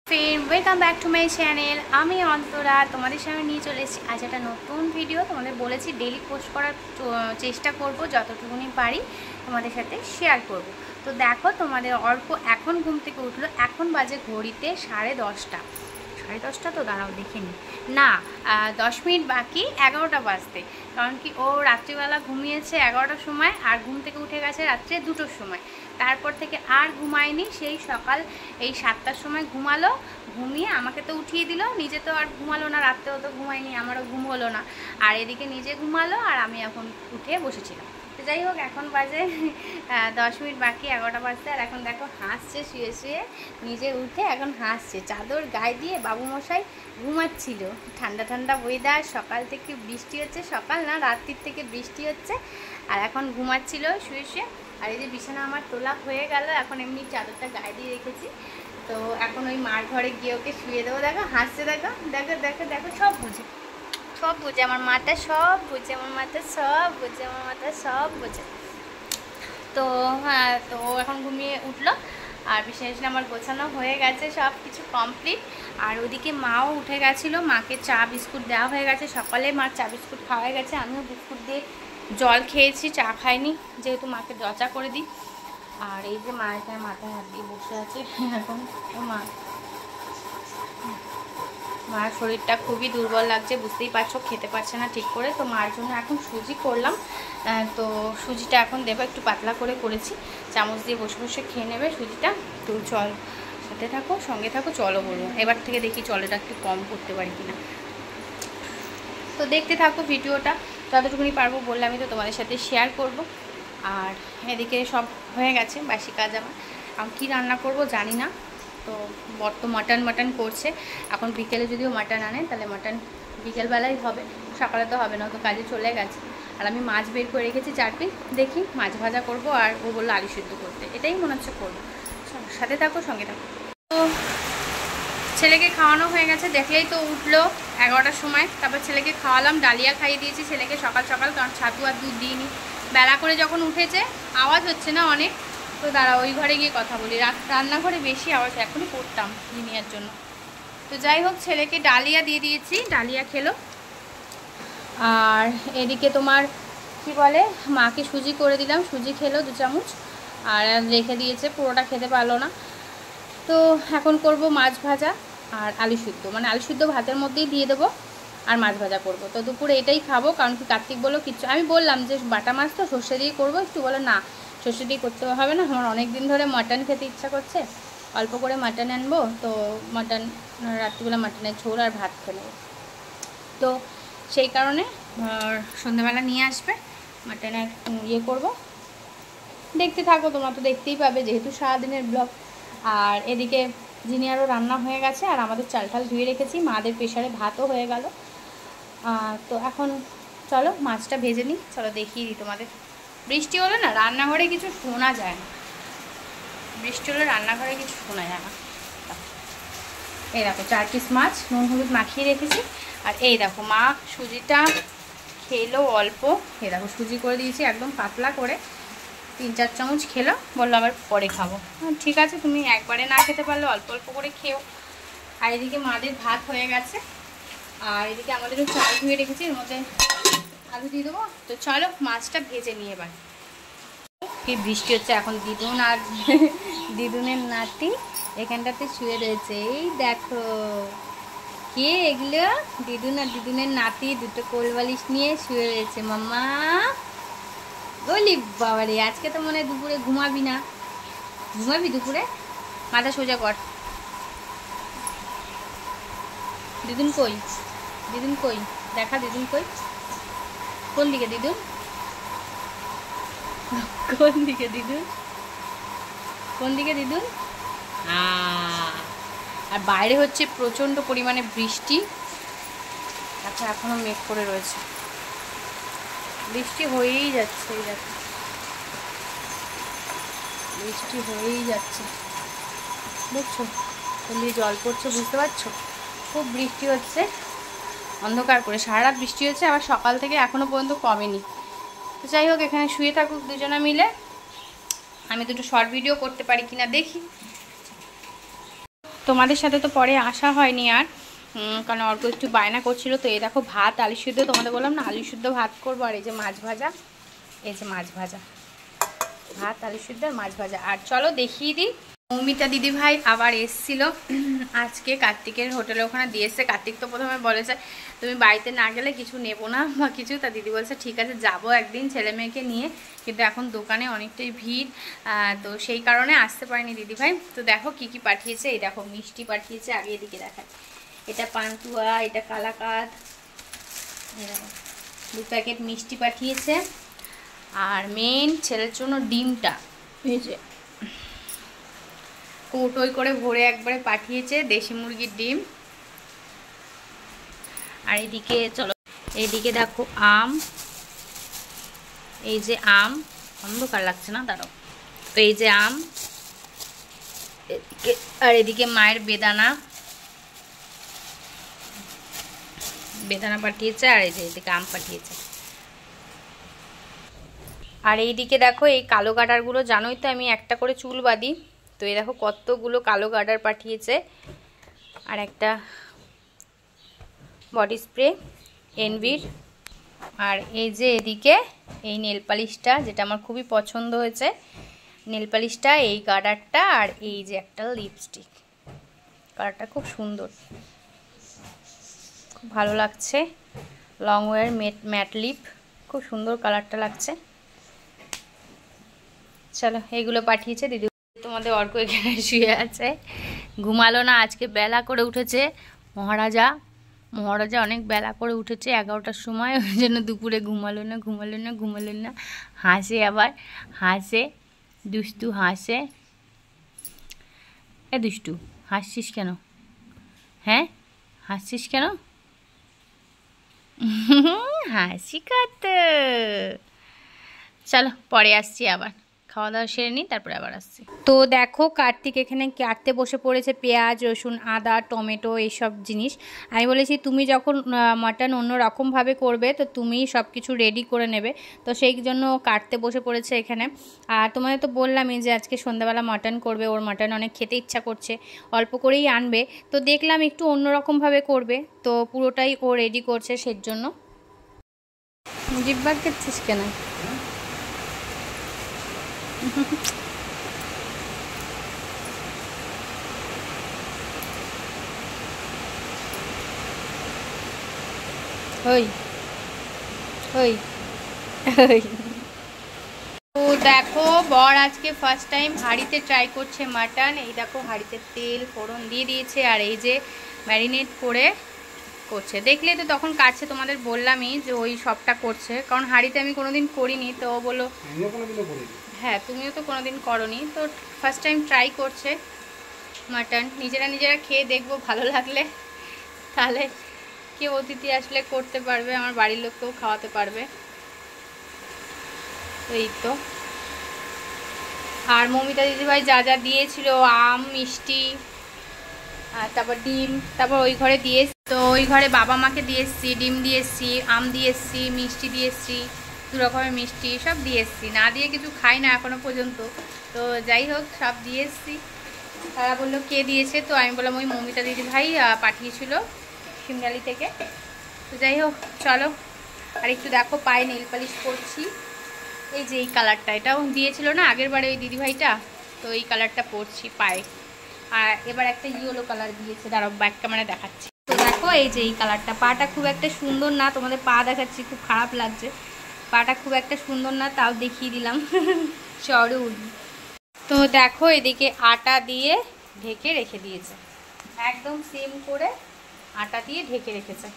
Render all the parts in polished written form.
Welcome back to my channel. আমি অন্তরা তোমাদের সামনে নিয়ে চলে এসেছি আজ একটা নতুন ভিডিও। তোমাদের বলেছি ডেইলি পোস্ট করার চেষ্টা করব, যতটুকুনি পারি তোমাদের সাথে শেয়ার করব। তো দেখো, তোমাদের অল্প এখন ঘুম থেকে উঠলো, এখন বাজে ঘড়িতে 10:30। 10:30 তো দাঁড়াও দেখে নি, না 10 মিনিট বাকি 11টা বাজতে। কারণ কি, ও রাত্রিবেলা ঘুমিয়েছে 11টার সময় আর ঘুম থেকে উঠে গেছে রাত্রে 2টোর সময়। তারপর থেকে আর ঘুমায়নি, সেই সকাল এই 7টার সময় ঘুমালো। ঘুমিয়ে আমাকে তো উঠিয়ে দিল, নিজে তো আর ঘুমালো না, রাত্রেও তো ঘুমায়নি, আমারও ঘুম হলো না। আর এদিকে নিজে ঘুমালো আর আমি এখন উঠে বসেছিলাম। তো যাই হোক, এখন বাজে 10 মিনিট বাকি 11টা বাজতে। আর এখন দেখো হাসছে, শুয়ে শুয়ে নিজে উঠে এখন হাসছে, চাদর গায়ে দিয়ে বাবুমশাই ঘুমাচ্ছিল। ঠান্ডা ঠান্ডা ওয়েদার, সকাল থেকে বৃষ্টি হচ্ছে, সকাল না রাত্রির থেকে বৃষ্টি হচ্ছে, আর এখন ঘুমাচ্ছিল শুয়ে শুয়ে। আর এই যে বিছানা আমার তোলা হয়ে গেল, এখন এমনি চাদরটা গায়ে দিয়ে রেখেছি। তো এখন ওই মার ঘরে গিয়ে ওকে শুয়ে দেবো। দেখো হাসছে, দেখো দেখো দেখো দেখো, সব বুঝে, সব বুঝে আমার মাথা, সব বুঝে আমার মাথা, সব বুঝে আমার মাথা, সব বুঝে। তো হ্যাঁ, তো এখন ঘুমিয়ে উঠলো আর বিশেষ আমার গোছানো হয়ে গেছে, সব কিছু কমপ্লিট। আর ওদিকে মাও উঠে গেছিলো, মাকে চা বিস্কুট দেওয়া হয়ে গেছে, সকালে মার চা বিস্কুট খাওয়া হয়ে গেছে। আমিও বিস্কুট দিয়ে জল খেয়েছি, চা খাইনি, যেহেতু মাকে চা করে দিই। আর এই যে মা এখানে মাথায় হাত দিয়ে বসে আছে এখন। মার শরীরটা খুবই দুর্বল লাগছে, বুঝতেই পারছো, খেতে পারছে না ঠিক করে। তো মার জন্য এখন সুজি করলাম। তো সুজিটা এখন দেবো, একটু পাতলা করে করেছি, চামচ দিয়ে বসে বসে খেয়ে নেবে সুজিটা। তো চল, সাথে থাকো, সঙ্গে থাকো, চলো বলবো। এবার থেকে দেখি চলটা একটু কম করতে পারি কিনা। তো দেখতে থাকো ভিডিওটা, যতটুকুনি পারবো বললে আমি তো তোমাদের সাথে শেয়ার করব। আর এদিকে সব হয়ে গেছে বাসি কাজ আমার। আমি কী রান্না করব জানি না। তো বর্ত মাটন করছে, এখন বিকেলে যদিও মাটন আনে তাহলে মাটন বিকেলবেলাই হবে, সকালে তো হবে না, তো কাজে চলে গেছে। আর আমি মাছ বের করে রেখেছি 4 পিস, দেখি মাছ ভাজা করব। আর ও বললো আলু সিদ্ধ করতে, এটাই মনে হচ্ছে করবো। সাথে থাকো, সঙ্গে থাকো। তো ছেলেকে খাওয়ানো হয়ে গেছে, দেখলেই তো উঠলো 11টার সময়। তারপর ছেলেকে খাওয়ালাম, ডালিয়া খাইয়ে দিয়েছি ছেলেকে সকাল সকাল, কারণ ছাতু আর দুধ দিইনি। বেলা করে যখন উঠেছে, আওয়াজ হচ্ছে না অনেক, তো দাঁড়া ওই ঘরে গিয়ে কথা বলি। রান্নাঘরে বেশি আওয়াজ, এখনই করতাম জিনিয়ার জন্য। তো যাই হোক, ছেলেকে ডালিয়া দিয়ে দিয়েছি, ডালিয়া খেলো। আর এদিকে তোমার কি বলে, মাকে সুজি করে দিলাম, সুজি খেলো 2 চামচ, আর রেখে দিয়েছে, পুরোটা খেতে পারলো না। তো এখন করব মাছ ভাজা আর আলু সিদ্ধ, মানে আলু সিদ্ধ ভাতের মধ্যেই দিয়ে দেবো, আর মাছ ভাজা করব। তো দুপুরে এটাই খাবো, কারণ কি কার্তিক বললো কিচ্ছু, আমি বললাম যে বাটা মাছ তো সর্ষে দিয়ে করবো, একটু বলো না সর্ষে দিয়ে করতে হবে না, আমার অনেক দিন ধরে মাটন খেতে ইচ্ছা করছে, অল্প করে মাটন আনবো। তো মাটন রাত্রিবেলা মাটনের ঝোল আর ভাত খেয়ে নেবো। তো সেই কারণে সন্ধ্যাবেলা নিয়ে আসবে, মাটনের ইয়ে করবো। দেখতে থাকো, তোমরা তো দেখতেই পাবে যেহেতু সারাদিনের ব্লগ। আর এদিকে জিনিয়ারও রান্না হয়ে গেছে, আর আমাদের চাল টাল ধুয়ে রেখেছি, মাদের প্রেশারে ভাতও হয়ে গেল। তো এখন চলো মাছটা ভেজে নিই, চলো দেখিয়ে দিই তোমাদের। বৃষ্টি হলে না রান্নাঘরে কিছু শোনা যায় না, বৃষ্টি হলে রান্নাঘরে কিছু শোনা যায় না। এই দেখো 4 পিস মাছ নুন হলুদ মাখিয়ে রেখেছি। আর এই দেখো মা সুজিটা খেলো অল্প, এই দেখো সুজি করে দিয়েছি একদম পাতলা করে, 3-4 চামচ খেলো, বললো আবার পরে খাবো। ঠিক আছে, তুমি একবারে না খেতে পারলে অল্প অল্প করে খেও। আর এদিকে মাদের ভাত হয়ে গেছে, আর এদিকে আমাদেরও চাল ধুয়ে রেখেছি, এর মধ্যে আলু দিয়ে দেবো। তো চলো মাছটা ভেজে নিয়ে এবার। কি বৃষ্টি হচ্ছে এখন, দিদুন আর দিদুনের নাতি এখানটাতে শুয়ে রয়েছে, এই দেখো কে এগুলো, দিদুন আর দিদুনের নাতি দুটো কোলবালিশ নিয়ে শুয়ে রয়েছে। মাম্মা বলি বাবারে, আজকে তো মনে হয় দুপুরে ঘুমাবি না, ঘুমাবি দুপুরে? মাথা সোজা কর। দিদুন কই, দিদুন কই, দেখা দিদুন কই, কোন দিকে দিদুন, কোন দিকে দিদুন, কোন দিকে দিদুন? আর বাইরে হচ্ছে প্রচণ্ড পরিমাণে বৃষ্টি, আচ্ছা এখনো মেঘ করে রয়েছে, বৃষ্টি হয়েই যাচ্ছে, এই দেখো বৃষ্টি হয়েই যাচ্ছে, দেখছো গলিয়ে জল পড়ছে, বুঝতে পারছো? খুব বৃষ্টি হচ্ছে, অন্ধকার করে সারা রাত বৃষ্টি হচ্ছে, আবার সকাল থেকে এখনো পর্যন্ত কমেনি। তো যাই হোক, এখানে শুয়ে থাকুক দুজনে মিলে, আমি দুটো শর্ট ভিডিও করতে পারি কিনা দেখি। তোমাদের সাথে তো পরে আসা হয়নি আর, কারণ অর্ক একটু বায়না করছিল। তো এই দেখো ভাত আলু সিদ্ধ, তোমাদের বললাম না আলু সিদ্ধ ভাত করবো, আর এই যে মাছ ভাজা, এই যে মাছ ভাজা, ভাত আলু সিদ্ধ আর মাছ ভাজা। আর চলো দেখিয়ে দিই, মৌমিতা দিদিভাই আবার এসছিল আজকে কার্তিকের হোটেলে, ওখানে দিয়েছে। কার্তিক তো প্রথমে বলেছে তুমি বাড়িতে না গেলে কিছু নেবো না বা কিছু, তা দিদি বলছে ঠিক আছে যাবো একদিন ছেলে মেয়েকে নিয়ে, কিন্তু এখন দোকানে অনেকটাই ভিড়, তো সেই কারণে আসতে পারেনি দিদিভাই। তো দেখো কি কি পাঠিয়েছে, এই দেখো মিষ্টি পাঠিয়েছে, আগে এদিকে দেখায়, এটা পান্তুয়া, এটা কালাকাঁদ, 2 প্যাকেট মিষ্টি পাঠিয়েছে। আর মেন ছেলের জন্য ডিমটা এই যে কৌটোই করে ভরে একবারে পাঠিয়েছে, দেশি মুরগির ডিম। আর এদিকে চলো, এইদিকে দেখো আম, এই যে আম, অন্ধকার লাগছে না দাঁড়াও, তো এই যে আম এদিকে, আর এদিকে মায়ের বেদানা, বেদানা পাঠিয়েছে, আর এই যে এদিকে আম পাঠিয়েছে। আর এইদিকে দেখো এই কালো গাডারগুলো, জানোই তো আমি একটা করে চুল বাঁধি, তো এই দেখো কতগুলো কালো গাডার পাঠিয়েছে। আর একটা বডি স্প্রে এনভির। আর এই যে এদিকে এই নেল পালিশটা, যেটা আমার খুবই পছন্দ হয়েছে, নেল পালিশটা, এই গাডারটা, আর এই যে একটা লিপস্টিক, কালারটা খুব সুন্দর, খুব ভালো লাগছে, লং ওয়ার ম্যাট লিপ, খুব সুন্দর কালারটা লাগছে। চলো এইগুলো পাঠিয়েছে দিদি। তোমাদের অর্ক এখানে শুয়ে আছে, ঘুমালো না, আজকে বেলা করে উঠেছে মহারাজা অনেক বেলা করে উঠেছে 11টার সময়, ওই জন্য দুপুরে ঘুমালো না, হাসে, আবার হাসে, দুষ্টু হাসে। এ দুষ্টু হাসছিস কেন, হ্যাঁ হাসছিস কেন, হাসি কত। চলো পরে আসছি, আবার খাওয়া দাওয়া সেরে নিই, তারপরে আবার আসছি। তো দেখো কার্তিক এখানে কাটতে বসে পড়েছে পেঁয়াজ, রসুন, আদা, টমেটো, এইসব জিনিস। আমি বলেছি তুমি যখন মাটন অন্য রকমভাবে করবে তো তুমি সব কিছু রেডি করে নেবে, তো সেই জন্য কাটতে বসে পড়েছে এখানে। আর তোমাদের তো বললামই যে আজকে সন্ধ্যাবেলা মাটন করবে, ওর মাটন অনেক খেতে ইচ্ছা করছে, অল্প করেই আনবে, তো দেখলাম একটু অন্য রকমভাবে করবে, তো পুরোটাই ও রেডি করছে, সেই জন্য। জিব্বার খেচ্ছিস কেন, ওই ওই ওই। তো দেখো বর আজকে ফার্স্ট টাইম হাঁড়িতে ট্রাই করছে মাটন। এই দেখো হাঁড়িতে তেল ফোড়ন দিয়ে দিয়েছে, আর এই যে ম্যারিনেট করে করছে, দেখলে তো তখন কাটছে, তোমাদের বললামই যে ওই সবটা করছে, কারণ হাঁড়িতে আমি কোনোদিন করিনি, তো ও বললো হ্যাঁ তুমিও তো কোনোদিন করনি, তো ফার্স্ট টাইম ট্রাই করছে মাটন। নিজেরা খেয়ে দেখবো, ভালো লাগলে তাহলে কেউ অতিথি আসলে করতে পারবে, আমার বাড়ির লোককেও খাওয়াতে পারবে। এই তো। আর মৌমিতা দিদিভাই যা যা দিয়েছিল, আম, মিষ্টি, আর তারপর ডিম, তারপর ওই ঘরে দিয়ে, তো ওই ঘরে বাবা মাকে দিয়ে এসছি, ডিম দিয়ে এসছি, আম দিয়ে এসছি, মিষ্টি দিয়ে এসছি, 2 রকমের মিষ্টি সব দিয়ে এসছি, না দিয়ে কিছু খাই না এখনো পর্যন্ত, তো যাই হোক সব দিয়ে এসছি। তারা বললো কে দিয়েছে, তো আমি বললাম ওই মৌমিতা দিদিভাই পাঠিয়েছিল সিমরালি থেকে। তো যাই হোক চলো, আর একটু দেখো পায়ে নেল পালিশ করছি, এই যে এই কালারটা, এটাও দিয়েছিল না আগের বারে ওই দিদিভাইটা, তো এই কালারটা পরছি পায়ে। আর এবার একটা ইয়েলো কালার দিয়েছে, দাঁড়াও ব্যাক ক্যামেরা দেখাচ্ছি। তো দেখো এই যে এই কালারটা, পাটা খুব একটা সুন্দর না, তোমাদের পা দেখাচ্ছি, খুব খারাপ লাগছে, পাটা খুব একটা সুন্দর না, তাও দেখিয়ে দিলাম চরুন। তো দেখো এদিকে আটা দিয়ে ঢেকে রেখে দিয়েছে, একদম সেম করে আটা দিয়ে ঢেকে রেখেছে।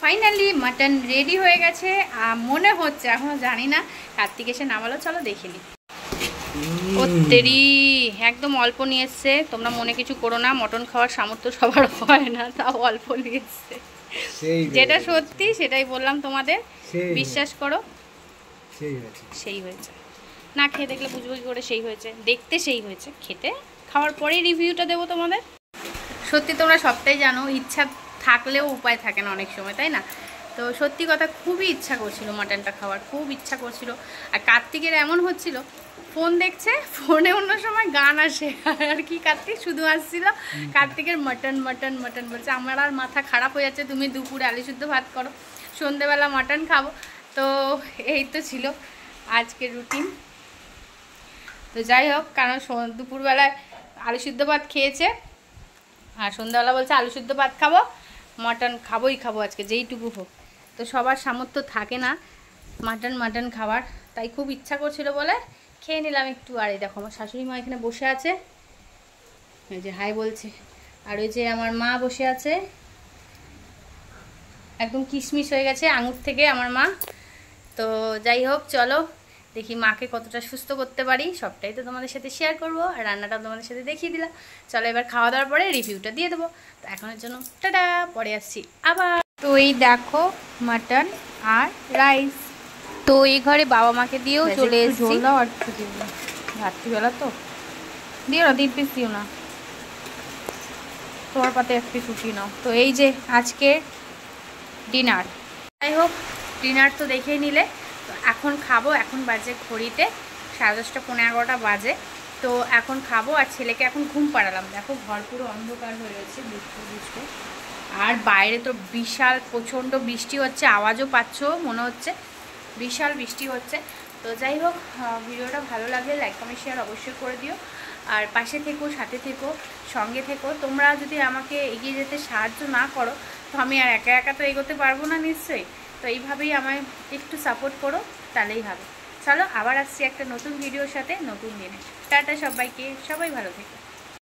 ফাইনালি মাটন রেডি হয়ে গেছে, মনে হচ্ছে, এখনো জানি না, কার্তিক এসে নামালো, চলো দেখে নিই। ওত্তেরি একদম অল্প নিয়ে এসছে, তোমরা মনে কিছু করো না, মটন খাওয়ার সামর্থ্য সবার হয় না, তাও অল্প নিয়ে এসছে, যেটা সত্যি সেটাই বললাম তোমাদের, বিশ্বাস করো সেই হয়েছে, না খেয়ে দেখলে বুঝবো কি করে সেই হয়েছে, দেখতে সেই হয়েছে, খেতে খাওয়ার পরেই রিভিউটা দেবো তোমাদের। সত্যি তোমরা সবটাই জানো, ইচ্ছা থাকলেও উপায় থাকে না অনেক সময়, তাই না? তো তো সত্যি কথা খুবই ইচ্ছা করছিল মাটনটা খাওয়ার, খুব ইচ্ছা করছিল। আর কার্তিকের এমন হচ্ছিল, ফোন দেখছে, ফোনে অন্য সময় গান আসে, আর কি কার্তিক শুধু আসছিল কার্তিকের মাটন মাটন মাটন বলছে। আমার আর মাথা খারাপ হয়ে যাচ্ছে, তুমি দুপুরে আলু সিদ্ধ ভাত করো, সন্ধেবেলা মাটন খাবো। তো এই তো ছিল আজকের রুটিন। তো যাই হোক, কারণ দুপুরবেলায় আলু সিদ্ধ ভাত খেয়েছে, আর সন্ধ্যাবেলা বলছে আলু সিদ্ধ ভাত খাবো, মাটন খাবোই খাবো আজকে যেইটুকু হোক। তো সবার সামর্থ্য থাকে না মাটন খাওয়ার, তাই খুব ইচ্ছা করছিল বলে খেয়ে নিলাম একটু। আর এই দেখো আমার শাশুড়ি মা এখানে বসে আছে, এই যে হাই বলছে। আর ওই যে আমার মা বসে আছে, একদম কিশমিশ হয়ে গেছে আঙুর থেকে আমার মা। তো যাই হোক, চলো দেখি মাকে কতটা সুস্থ করতে পারি, সবটাই তো তোমাদের সাথে শেয়ার করবো, আর রান্নাটাও তোমাদের সাথে দেখিয়ে দিলাম। চলো এবার খাওয়া দাওয়ার পরে রিভিউটা দিয়ে দেবো। তো এখনের জন্য টাটা, পরে আসছি আবার। তো এই দেখো মাটন আর রাইস। তো এই ঘরে বাবা মাকে দিয়েও চলে এসেছি। ঝোল দাও আর কিছু দিও না, রাত্রিবেলা তো দিও না, 3 পিস দিও না, তোমার পাতে 1 পিস উঠিয়ে নাও। তো এই যে আজকে ডিনার। যাই হোক, ডিনার তো দেখেই নিলে। তো এখন খাবো, এখন বাজে ঘড়িতে 10:30 পৌনে 11টা বাজে। তো এখন খাবো, আর ছেলেকে এখন ঘুম পাড়ালাম। দেখো ঘর পুরো অন্ধকার হয়ে রয়েছে, বুঝতে। আর বাইরে তো বিশাল প্রচণ্ড বৃষ্টি হচ্ছে, আওয়াজও পাচ্ছ মনে হচ্ছে, বিশাল বৃষ্টি হচ্ছে। তো যাই হোক, ভিডিওটা ভালো লাগলে লাইক কমেন্ট শেয়ার অবশ্যই করে দিও। আর পাশে থেকো, সাথে থেকো, সঙ্গে থেকো। তোমরা যদি আমাকে এগিয়ে যেতে সাহায্য না করো, তো আমি আর একা একা তো এগোতে পারবো না নিশ্চয়ই। তো এইভাবেই আমায় একটু সাপোর্ট করো, তাহলেই হবে। চলো আবার আসছি একটা নতুন ভিডিওর সাথে নতুন দিনে। টাটা সবাইকে, সবাই ভালো থেকো।